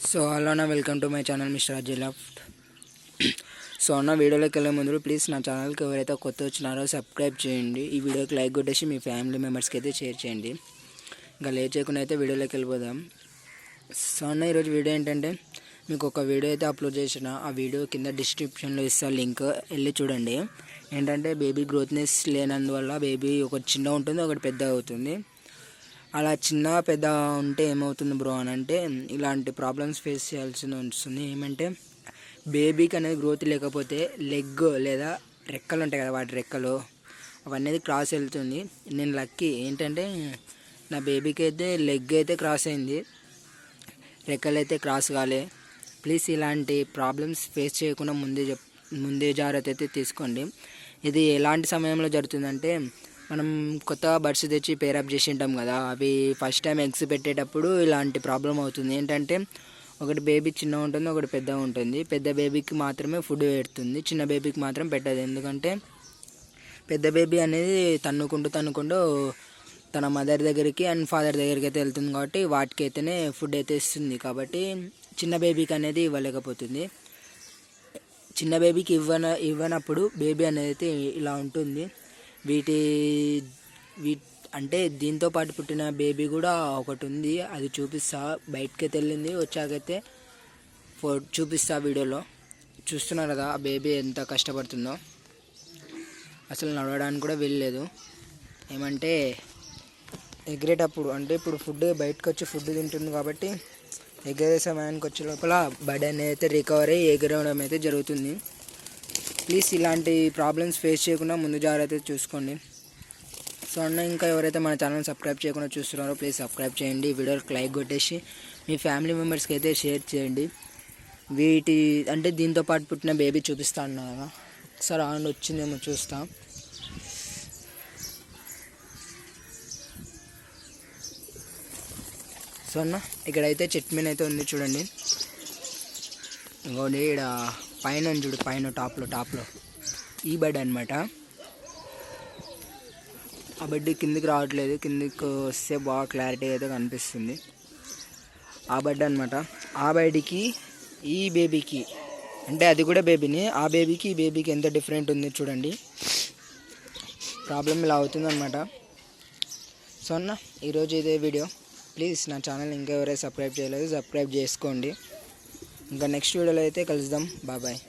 So hello అన్న, welcome to my channel mister Ajay laughed. So అన్న, వీడియోలోకి వెళ్ళే ముందు ప్లీజ్ నా ఛానల్కి ఎవరైతే కొత్త వచ్చినారో సబ్స్క్రైబ్ చేయండి. ఈ వీడియోకి లైక్ కొట్టేసి మీ ఫ్యామిలీ మెంబర్స్కి అయితే షేర్ చేయండి. ఇంకా లేట్ చేయకుండా అయితే వీడియోలోకి వెళ్ళిపోదాం. సో అన్న, ఈరోజు వీడియో ఏంటంటే మీకు ఒక వీడియో అయితే అప్లోడ్ చేసిన, ఆ వీడియో కింద డిస్క్రిప్షన్లో ఇస్తా లింక్, వెళ్ళి చూడండి. ఏంటంటే బేబీ గ్రోత్నెస్ లేనందువల్ల బేబీ ఒకటి చిన్న ఉంటుంది, ఒకటి పెద్ద అవుతుంది. అలా చిన్న పెద్ద ఉంటే ఏమవుతుంది బ్రో అని అంటే ఇలాంటి ప్రాబ్లమ్స్ ఫేస్ చేయాల్సి వస్తుంది. ఏమంటే బేబీకి అనేది గ్రోత్ లేకపోతే లెగ్ లేదా రెక్కలు ఉంటాయి కదా, వాటి రెక్కలు అవన్నీ క్రాస్ వెళ్తుంది. నేను లక్కీ ఏంటంటే నా బేబీకి అయితే లెగ్ అయితే క్రాస్ అయింది, రెక్కలు అయితే క్రాస్ కాలే. ప్లీజ్ ఇలాంటి ప్రాబ్లమ్స్ ఫేస్ చేయకుండా ముందే జాగ్రత్త అయితే తీసుకోండి. ఇది ఎలాంటి సమయంలో జరుగుతుందంటే మనం కొత్త బర్డ్స్ తెచ్చి పేరప్ చేసి ఉంటాం కదా, అవి ఫస్ట్ టైం ఎగ్స్ పెట్టేటప్పుడు ఇలాంటి ప్రాబ్లం అవుతుంది. ఏంటంటే ఒకటి బేబీ చిన్న ఉంటుంది, ఒకటి పెద్ద ఉంటుంది. పెద్ద బేబీకి మాత్రమే ఫుడ్ పెడుతుంది, చిన్న బేబీకి మాత్రం పెట్టదు. ఎందుకంటే పెద్ద బేబీ అనేది తన్నుకుంటూ తన మదర్ దగ్గరికి అండ్ ఫాదర్ దగ్గరికి అయితే వెళ్తుంది కాబట్టి వాటికి అయితేనే ఫుడ్ అయితే ఇస్తుంది. కాబట్టి చిన్న బేబీకి అనేది ఇవ్వలేకపోతుంది. చిన్న బేబీకి ఇవ్వనప్పుడు బేబీ అనేది అయితే ఇలా ఉంటుంది. అంటే దీంతో పాటు పుట్టిన బేబీ కూడా ఒకటి ఉంది, అది చూపిస్తా. బయటకైతే వెళ్ళింది, వచ్చాకైతే చూపిస్తా. వీడియోలో చూస్తున్నారు కదా ఆ బేబీ ఎంత కష్టపడుతుందో. అసలు నడవడానికి కూడా వెళ్ళలేదు. ఏమంటే ఎగిరేటప్పుడు అంటే ఇప్పుడు ఫుడ్ బయటకు వచ్చి ఫుడ్ తింటుంది కాబట్టి ఎగిరే సమయానికి వచ్చే లోపల బడి అనేది అయితే రికవర్ అయ్యి ఎగరడం అయితే జరుగుతుంది. ప్లీజ్ ఇలాంటి ప్రాబ్లమ్స్ ఫేస్ చేయకుండా ముందు జాగ్రత్త చూసుకోండి. సో అన్న, ఇంకా ఎవరైతే మన ఛానల్ సబ్స్క్రైబ్ చేయకుండా చూస్తున్నారో ప్లీజ్ సబ్స్క్రైబ్ చేయండి. వీడియోకి లైక్ కొట్టేసి మీ ఫ్యామిలీ మెంబర్స్కి అయితే షేర్ చేయండి. అంటే దీంతో పాటు పుట్టిన బేబీ చూపిస్తా అన్నా కదా, ఒకసారి ఆన్ వచ్చిందేమో చూస్తా. సో అన్న, ఇక్కడైతే చెట్టు మీద అయితే ఉంది చూడండి. ఇంకోటి ఇక్కడ పైన చూడు, పైన టాప్లో ఈ బెడ్ అనమాట. ఆ బెడ్ కిందికి రావట్లేదు, కిందికి వస్తే బాగా క్లారిటీ అయితే కనిపిస్తుంది. ఆ బెడ్ అనమాట. ఆ బెడ్కి ఈ బేబీకి, అంటే అది కూడా బేబీని, ఆ బేబీకి ఈ బేబీకి ఎంత డిఫరెంట్ ఉంది చూడండి. ప్రాబ్లం ఇలా అవుతుంది అనమాట. సో అన్న, ఈరోజు ఇదే వీడియో. ప్లీజ్ నా ఛానల్ ఇంకా ఎవరైతే సబ్స్క్రైబ్ చేయలేదు సబ్స్క్రైబ్ చేసుకోండి. ఇంకా నెక్స్ట్ వీడియోలో అయితే కలుద్దాం. బాయ్.